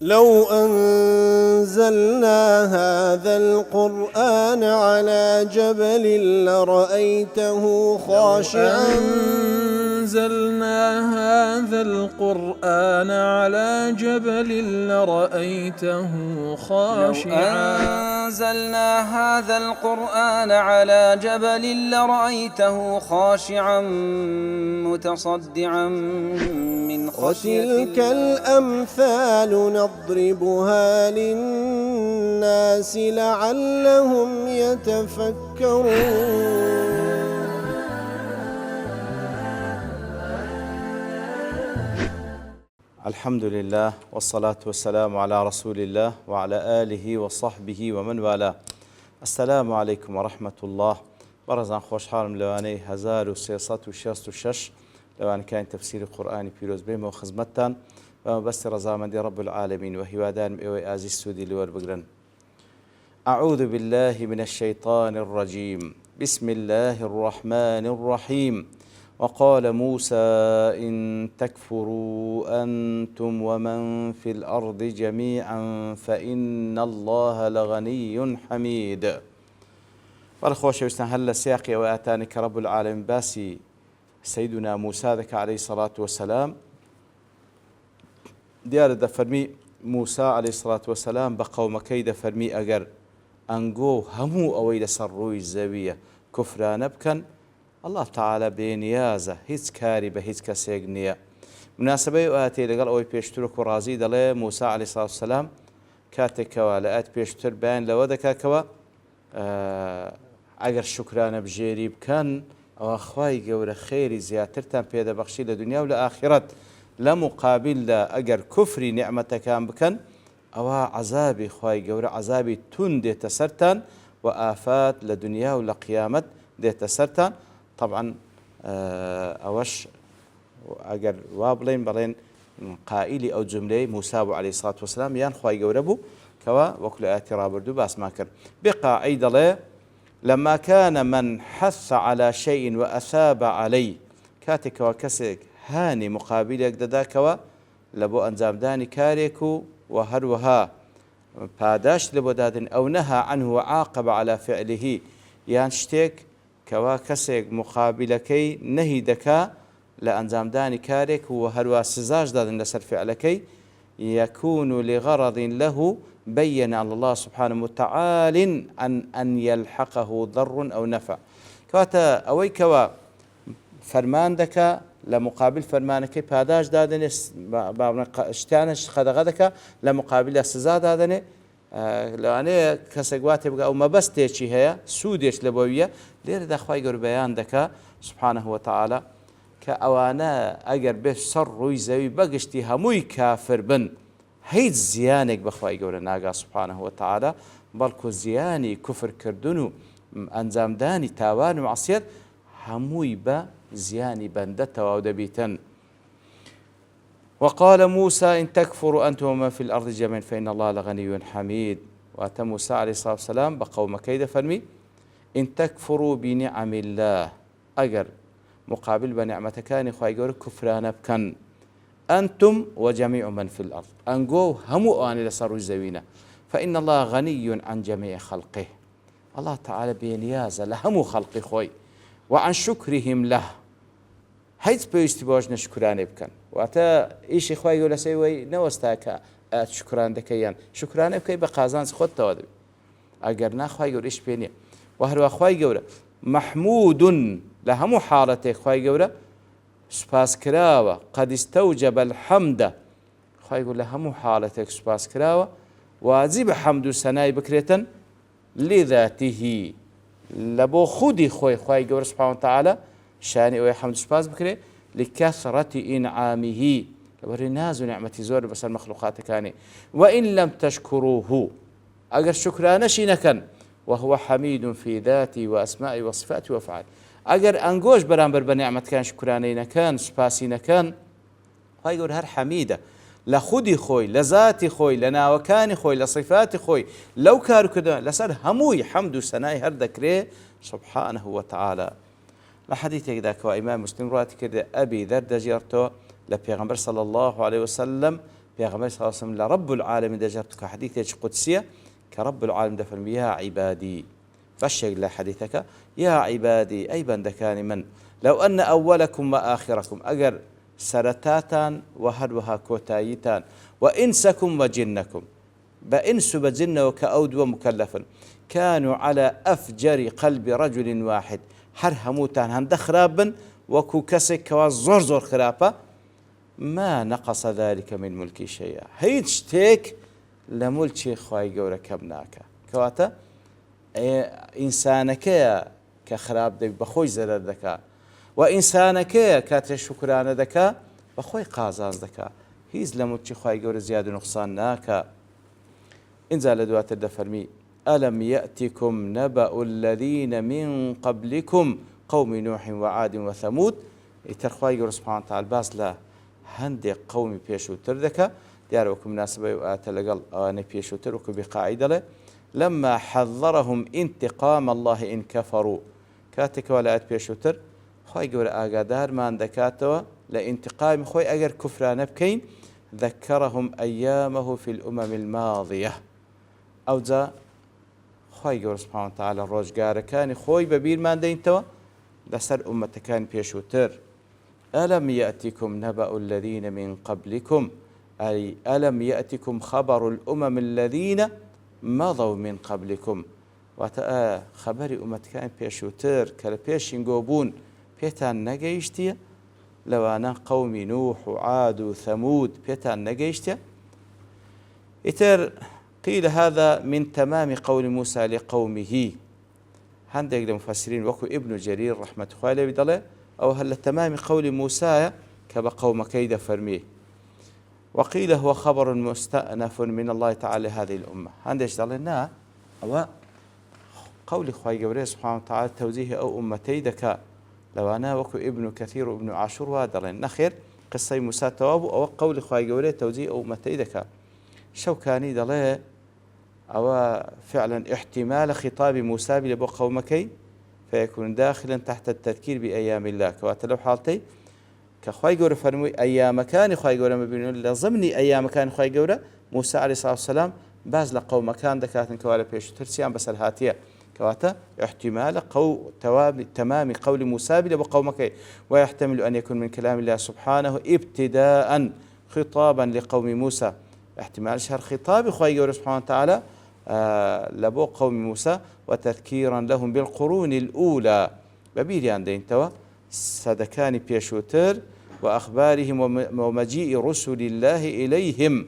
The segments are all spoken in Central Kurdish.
لو أنزلنا هذا القرآن على جبل لرأيته خاشعا أنزلنا هذا القرآن على جبل لرأيته خاشعا أنزلنا هذا القرآن على جبل لرأيته خاشعا متصدعا من خشية وتلك الأمثال نضربها للناس لعلهم يتفكرون. الحمد لله والصلاة والسلام على رسول الله وعلى آله وصحبه ومن والاه. السلام عليكم ورحمة الله. برزان خوش حالم لواني 1366 لوان كان تفسير القرآن بيروز بيم وخزمتان بس رزامن رب العالمين وهوادان ايوي ازي السودي لور بقرن. أعوذ بالله من الشيطان الرجيم. بسم الله الرحمن الرحيم. وقال موسى إن تكفروا أنتم ومن في الأرض جميعا فإن الله لغني حميد. والخوش يستهل سياقي وآتانك رب العالمين باسي سيدنا موسى ذك عليه الصلاة والسلام ديار دفرمي موسى عليه الصلاة والسلام بقوم كيد فرمي أجر أنجو همو أويل سروي الزاوية كفران بكن الله تعالى بنيازه هيц كاري بهيц كسيق نية مناسبة وآتي لقال أوي بيشترك ورازي دلي موسى عليه الصلاة والسلام كاتك ولات بيشتر بين لودك كوا أجر شكران بجيري بكن أو أخواي جور خيري زياترتان بيدا بخشي لدنيا والآخرة لمقابل لا أجر كفري نعمتك كان بكن أو عذابي خواي جور عذابي تندي تسرتان وآفات لدنيا ولقيامة دي تسرتان. طبعا أوش أجر وابلين بلين قائلي أو جملة موسى عليه الصلاة والسلام يان خواي جوربو كوا وكل آتي رابردو باس ماكر بقى عيد الله لما كان من حث على شيء وأثاب عليه كاتك وكسك هاني مقابلك دداكوا لبو أنزام داني كاريكو وهروها باداش لبو دادن أو نهى عنه وعاقب على فعله يانشتك كوا كسك مقابلكي نهي دكا لأنزام داني كاريك وهروا سزاج دادن لسر فعلكي يكون لغرض له بين على الله سبحانه وتعالى أن يلحقه ضر أو نفع كواتا أوي كوا فرمان دكا لمقابل فرمانك باداش دادن اشتانش خدغ دكا لمقابل السزا دادن لو أنا كسقوات بقى أو ما بس تيجي هي سوديش لبوية ليه دخواي قر بيان دكا سبحانه وتعالى كأوانا أجر بس صر ويزوي بقشتي هموي كافر بن هيد زيانك بخواي قر ناقا سبحانه وتعالى بلكو زياني كفر كردنو أنزام داني تاوان ومعصيت هموي با زياني بندتا ودبيتن. وقال موسى إن تكفروا أنتم ومن في الأرض جميعا فإن الله لغني حميد. وأتى موسى عليه الصلاة والسلام بقوم كيد فرمي إن تكفروا بنعم الله أجر مقابل بنعمة كان خواي كفران بكن أنتم وجميع من في الأرض أنجو همو أن لصاروا الزوينة فإن الله غني عن جميع خلقه. الله تعالى بينياز لهمو خلق خوي وعن شكرهم له هيت بيستباج نشكران بكن وأتا إيش خواي ولا سوي نوستاك شكران دكيان شكران بكي بقازان خد توادب أجرنا خواي يقول إيش بيني وهروا خواي يقول محمود لهم حالته خواي يقول سباس كراوة قد استوجب الحمد خواي يقول لهم حالتك سباس كراوة واجب حمد سناي بكرة لذاته لبو خودي خواي يقول سبحانه وتعالى شاني ويحمد سباس بكرة لكثرة إنعامه ورناز نعمة زور بس المخلوقات كاني وإن لم تشكروه أجر شكران شينكن وهو حميد في ذاتي وأسمائي وصفاتي وأفعالي أجر أنجوش برامبر بنعمة كان شكرانين كان سباسين كان هايقول هر حميدة لخودي خوي لذاتي خوي لناوكاني خوي لصفاتي خوي لو كارو كده لسر هموي حمد سناي هر ذكره سبحانه وتعالى. لحديث ذاك إمام مسلم رواه كده أبي ذر دجيرته لبيغمبر صلى الله عليه وسلم پێغەمبەر صلی الله علیه وسلم لە رب العالمین دەجێت کە حەدیثێکی قودسیە کە رب العالمین دەفەرمی یا عیبادی بەشێک لە حەدیثەکە یا عیبادی ئەی بەندەکانی من لەو ئەنە ئەوەلەکم و ئاخرەکم ئەگەر سەرەتاتان و هەروەها کۆتاییتان و ئینسەکم و جنەکم بە ئینس و بە جنەوە کە ئەو دووە مکەلەفن كانوا على أفجر قلب رجل واحد هر هموتان هەندە خراپ بن وەکو کەسێک کەوا زۆر خراپە ما نقص ذلك من ملکی شيئا هیچ شتێک لە مولکی خوای گەورە کەم ناکە کەواتە ئینسانەکەیە کە خراپ دەبی بەخۆی زەرەر دەکا و ئینسانەکەیە کاتێ شوکرانە دەکا بەخۆی قازانج دەکا هیچ لە مولکی خوای گەورە زیاد و نوقسان ناکە اینجا لە دواتر دەفەرمی ألم يأتكم نبأ الذين من قبلكم قوم نوح وعاد وثمود ترخواي قول سبحانه وتعالى باس لا هندي قومي بيشو تردك ديار وكم مناسبة وآت لقل أواني بيشو ترك بقاعدة له لما حذرهم انتقام الله إن كفروا كاتك ولا آت بيشو تر خواي قول آقادار ما عندكاتوا لانتقام خوي أجر كفران بكين ذكرهم أيامه في الأمم الماضية أو ذا خی گەورە سوبحانە وتعالە ڕۆژگارەکانی خۆی بەبیرمان دەینتەوە لەسەر ئومەتەکانی پێشووتر ئەلەم یەئتیکم نەبەء الذین من قبلکم ئەی ئەلەم یەئتیکم خەبەڕ الأمم الذین مەضوا من قبلکم واتە خەبەری ئومەتەکانی پێشووتر کە لە پێشین گۆبوون پێتان نەگەیشتیە لەوانە قەومی نوح و عاد و ثەمود پێتان نەگەیشتیە ئیتر قيل هذا من تمام قول موسى لقومه هندق المفسرين وكو ابن جرير رحمة الله عليه بدله أو هل تمام قول موسى كبقوم كيد فرميه وقيل هو خبر مستأنف من الله تعالى هذه الأمة هندش دلنا أو قول خواي جبريل سبحانه وتعالى توزيه أو أمتي دكا لو أنا وكو ابن كثير وابن عاشور وادلن نخير قصة موسى تواب أو قول خواي جبريل توزيه أو أمتي دكا شوكاني دله أو فعلا احتمال خطاب موسى لبو قومكي فيكون داخلا تحت التذكير بأيام الله كواتلو حالتي كخواي جورة فرمي أيام كان خواي جورة مبينون لضمني أيام كان خواي جورة موسى عليه الصلاة والسلام باز لقوم كان دكاتن كوالا بيش ترسيان بس الهاتية كواتا احتمال تمام قول موسى لبو قومكي ويحتمل أن يكون من كلام الله سبحانه ابتداء خطابا لقوم موسى احتمال شهر خطاب خواي جورة سبحانه وتعالى لبو قوم موسى وتذكيرا لهم بالقرون الأولى ببيريان دينتوا صدكان بيشوتر وأخبارهم ومجيء رسل الله إليهم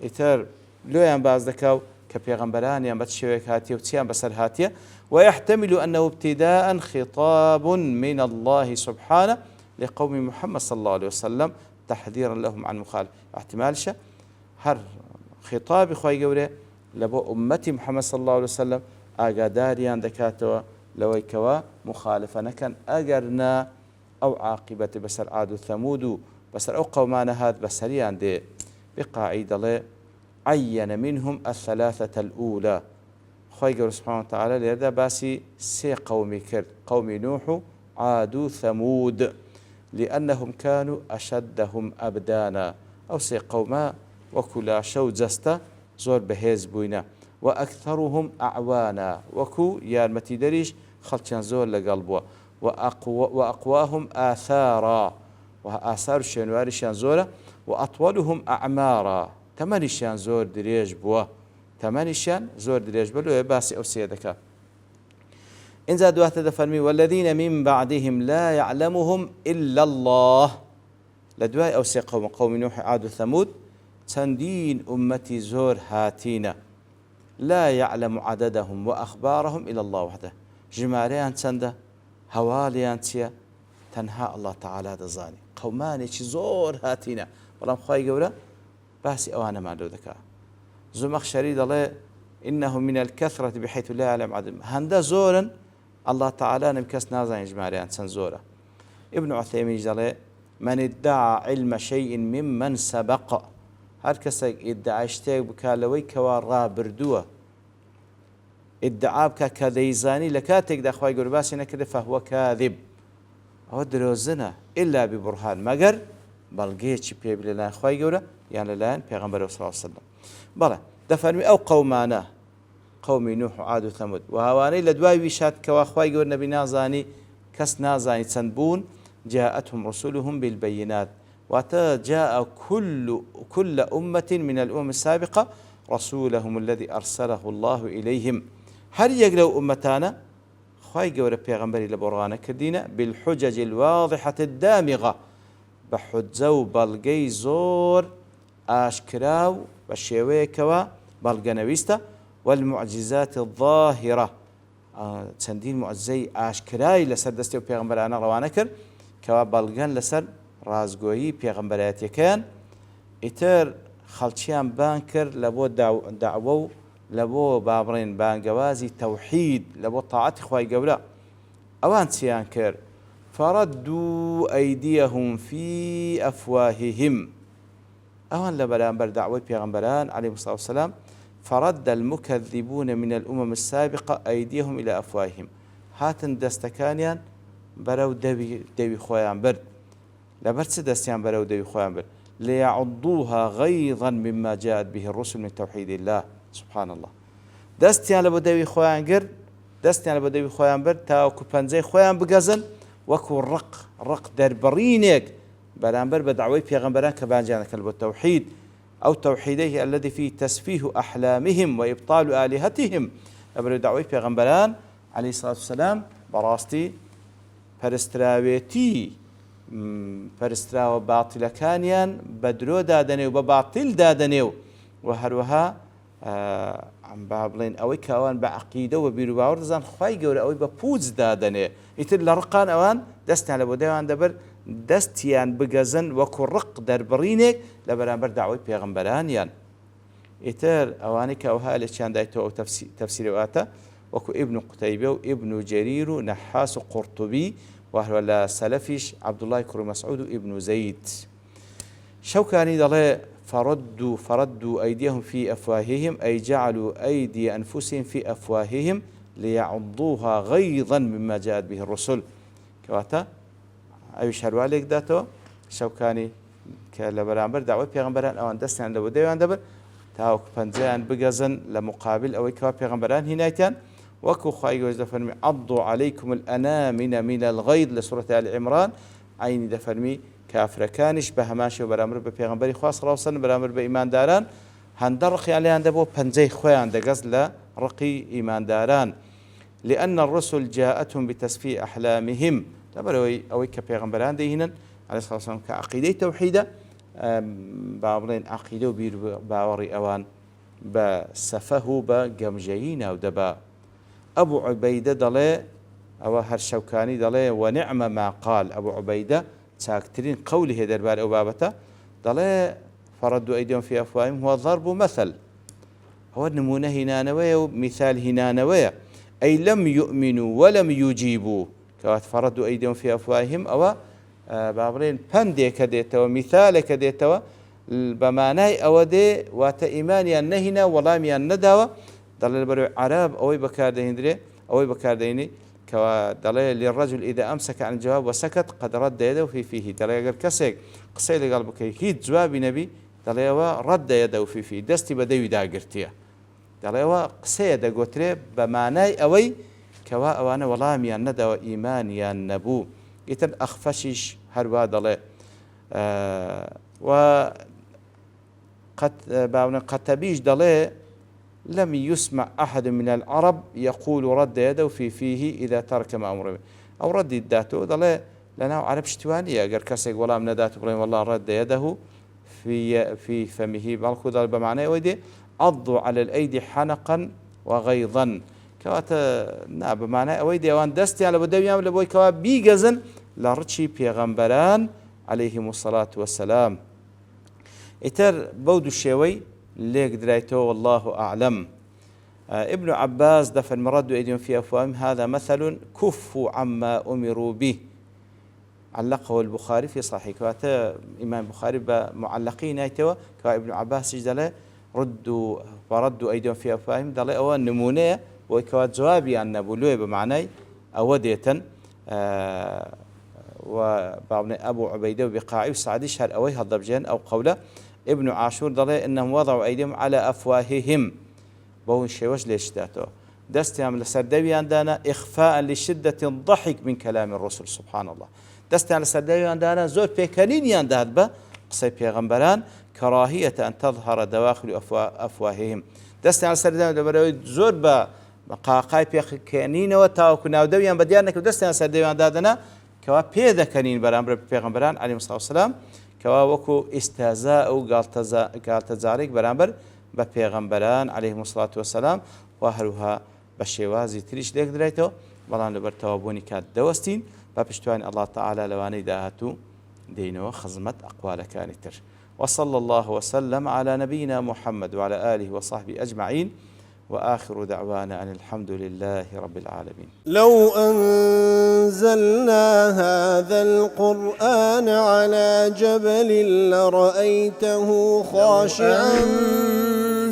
إتر لو ينباز دكاو كبيغمبران ينبتشويك هاتية وتسيان بسر هاتية ويحتمل أنه ابتداء خطاب من الله سبحانه لقوم محمد صلى الله عليه وسلم تحذيرا لهم عن مخالف احتمال شه هر خطاب خواهي قوله لبو أمتي محمد صلى الله عليه وسلم ئاگاداریان دەکاتەوە لەوەی کەوا مخالفە نەکەن ئەگەرنا ئەو عاقبەتی بەسەر عاد و ثەمود و بەسەر ئەو قەومانە هات بەسەریان دێ بقاعی دەڵێ عەیەنە منهم الثلاثة الأولى خۆی گەورە سوبحانه وتعالى لێرەدا باسی سێ قەومی کرد قەومی نوح و عاد و ثەمود لأنهم كانوا أشدهم أبدانا أو سێ قەومە وەکو لاشە و جەستە زۆر بەهێز بووینە وأكثرهم أعوانا وكو يارمتي دريش خلچان زور لقل بوا وأقواهم آثارا وآثار الشنواري شان زورا وأطولهم أعمارا تماني شان زور دريج بوا تماني شان زور دريج بلو يباسي أو سيدك إن زادوا تدفرمي والذين من بعدهم لا يعلمهم إلا الله لدواء أو سيقوم قوم نوح عاد ثمود تندين أمتي زور هاتينا لا يعلم عددهم وأخبارهم إلى الله وحده جماريان تنده هواليان تيا تنها الله تعالى دزاني قوماني زور هاتينا والله مخواهي قولا باسي أوانا ما دو ذكاء زمخ شريد الله إنه من الكثرة بحيث لا يعلم عددهم هندا زورا الله تعالى نمكس نازان جماريان تنزورا ابن عثيمين جل من ادعى علم شيء ممن سبق هر کەسێک ئیدعای شتێک بکات لەوەی کەوا ڕابردووە ئیدعا بکات کە دەیزانی لە کاتێکدا خوای گەورە باسی نەکردە فەهوە کاذب ئەوە درۆزنە ئیلا ببورهان مەگەر بەڵگەیەکی پێ بێ لەلایەن خوای گەورە یان لەلایەن پێغەمبەرەوە صلی الله علیه وسلم. بەڵێ دەفەرمی ئەو قەومانە قەومی نوح و عاد و ثەمود و هاوانەی لە دوای ویشات کەوا خوای گەورە نەبی نازانی کەس نازانی چەند بوون جاءتهم رسولهم بالبينات واتى جاء كل أمة من الأمم السابقة رسولهم الذي أرسله الله إليهم هر يقلو أمتانا خواهي قورة بيغمبري لبرغانا كردينا بالحجج الواضحة الدامغة بحجزو بلغي زور آشكراو بشيويكوا بلغنويستا والمعجزات الظاهرة چەندین معجزەی ئاشکرای لەسەر دەستی و پێغەمبەرانە ڕەوانە کرد کەوا بەڵگەن لەسەر ڕازگۆیی پێغەمبەرایەتیەکەیان ئیتر خەڵکیان بان کرد لە بۆ داوە و لە بۆ بابڕێن بانگەوازی تەوحید لە بۆ تاعەتی خوای گەورە ئەوان چیان کرد فردوا ئەیدیەهم فی ئەفواههم ئەوان لە بەرامبەر داوای پێغەمبەران عەلەیهیمۇ الصلاة والسلام فرد المكذبون من الأمم السابقة أيديهم إلى أفواههم هاتن دستكانيان برو دوي خويان برد لبرس دستيان برو دوي خويان برد ليعضوها غيظا مما جاءت به الرسل من توحيد الله سبحان الله دستيان لبو دوي خويان قرد دستيان لبو دوي خويان برد تاوكو پنزي خويان بقزن وكو رق دربرينيك برانبر بدعوي پیغمبران كبانجانك لبو التوحيد أو توحيده الذي فيه تسفيه أحلامهم وإبطال آلهتهم أبرو دعوي پیغمبران عليه الصلاة والسلام براستي پرستراويتي پرستراو باطل كانيان بدرو دادنيو بباطل دادنيو وهروها عم بابلين أوي كأوان بعقيدة وبيرو باور دزان خواي قول أوي بپوز دادنيو يتر لرقان أوان دست على بوديوان دبر دەستیان بگەزن وەکو ڕق دەربڕینێک لە بەرامبەر داوای پێغەمبەرانیان ئیتر ئەوانەی کە ئەوها لێکیان دایتەوە ئەو تەفسیرەواتە وەکو ئیبن قوتەیبە و ئیبن جەریر و نەحاس و قورتوبی و هەروە لە سەلەفیش عەبدوڵای کوڕی مەسعود و ئیبن زەید شەوکانی دەڵێ فردوا أيديهم في أفواههم أي جعلوا أيدي أنفسهم في أفواههم ليعضوها غيظا مما جاءت به الرسل كواتا ئەویش هەروالێک داتەوە شەوکانی کە لە بەرامبەر داوای پێغەمبەران ئەوان دەستیان لە بۆدەویان دەبر تاوەکو پەنجەیان بگەزن لە مقابل ئەوەی کەوا پێغەمبەران هینایتیان وەکو خوای گەورە دەفەرمی عەضوا عەلەیکم الأنامل من الغەیظ لە سوورەتی آل عیمران عینی دەفەرمی کافرەکانیش بە هەمان شێوە بەرامبەر بە پێغەمبەری خوا صلی الله علیه وسلم بەرامبەر بە ئیمانداران هەندە ڕقیان لێیان دەبۆ پەنجەی خۆیان دەگەز لە ڕقی ئیمانداران لأن الرسل جاءتهم بتسفيه أحلامهم لبروي أوي كبيغمبران ديهنن عليه الصلاة والسلام كعقيدة توحيدة بابلين عقيدة وبير باوري أوان بسفه بجمجين أو دبا أبو عبيدة دلي أو هرشوكاني دلي ونعم ما قال أبو عبيدة تاكترين قوله دربار أو بابته دلي فردوا أيديهم في أفواههم هو ضرب مثل هو النمونة هنانوية ومثال هنانوية أي لم يؤمنوا ولم يجيبوا كوات فردوا أيديهم في أفواههم أو بابرين بندك ديتوا مثالك ديتوا بمعنى أو دي وات إيمانيا نهنا ولاميا ندوا دليل برو عرب أوي بكاردين أوي بكارديني كوا دليل للرجل إذا أمسك عن الجواب وسكت قد رد يده في فيه دليل قال كسك قصير قلبك هيد جواب نبي دليل رد يده في فيه دستي بدوي داقرتيه دليل قصير قلت بمعنى أوي كوا أوانا ولاميا ندوا إيمانيا نبو يتن أخفشش هروا دليل وقد تبيج دليل لم يسمع أحد من العرب يقول رد يده في فيه إذا ترك ما أمره أو رد يداته دليل لنا عرب شتوانية قال كسيق ولا من نداته بلين والله رد يده في فمه بالكو دل بمعنى ويدي عضوا على الأيدي حنقا وغيظا كواتا نا بمعنى ويدي وان دستي على بدويام لبوي كوا بيجزن لرتشي بيغمبران عليهم الصلاة والسلام إتر بود الشيوي ليك درايته والله أعلم ابن عباس دفن مرد أيديهم في أفواههم هذا مثل كفوا عما أمروا به علقه البخاري في صحيح كواتا إمام البخاري بمعلقين أيتوا كوا ابن عباس جدله فردوا أيديهم في أفواههم دله أو النمونة وكوات جوابي عن نبولوه بمعنى أودية وبابن أبو عبيدة وبقاعي وسعدي شهر أوي هالضبجين أو قوله ابن عاشور دەڵێ إنهم وضعوا أيديهم على أفواههم بەون شێوەش لێشداتەوە دەستیان لەسەر دەویاندانە إخفاء لشدة الضحك من كلام الرسل سبحان الله دەستیان لەسەر دەویاندانە زۆر پێکەنینیان دەهات بە قسەی پێغەمبەران كراهية أن تظهر دواخل أفواههم دەستیان لەسەر دەویان دەبەرەوەی زۆر بە قاقای پێکەنینەوە تاوەکو ناودەویان بەدیان نەکرد دەستیان لەسەر دەویاندادەنا کەوا پێ دەکەنین بەرامبەر پێغەمبەران عەلەیهیمۇ الصلاة والسلام کەوا وەکو ئیستهزاء و گاڵتەجارێک بەرامبەر بە پێغەمبەران عەلەیهیمۇ الصلاة والسلام و هەروها بە شێوازی تریش لێک درێتەوە بەڵام لەبەر تەوابوونی کات دەوەستین بە پشتیوانی الله تعالى لەوانەی داهاتوو دێنەوە خزمەت ئەقوالەکانی تر وصلى الله وسلم على نبينا محمد وعلى آله وصحبه أجمعين وآخر دعوانا أن الحمد لله رب العالمين. لو أنزلنا هذا القرآن على جبل لرأيته خاشعا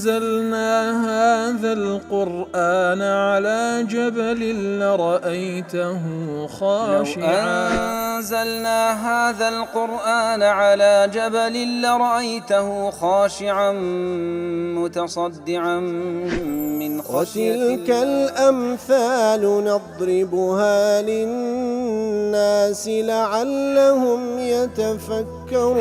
أنزلنا هذا القرآن على جبل لرأيته خاشعا أنزلنا هذا القرآن على جبل لرأيته خاشعا متصدعا من خشية وتلك الأمثال نضربها للناس لعلهم يتفكرون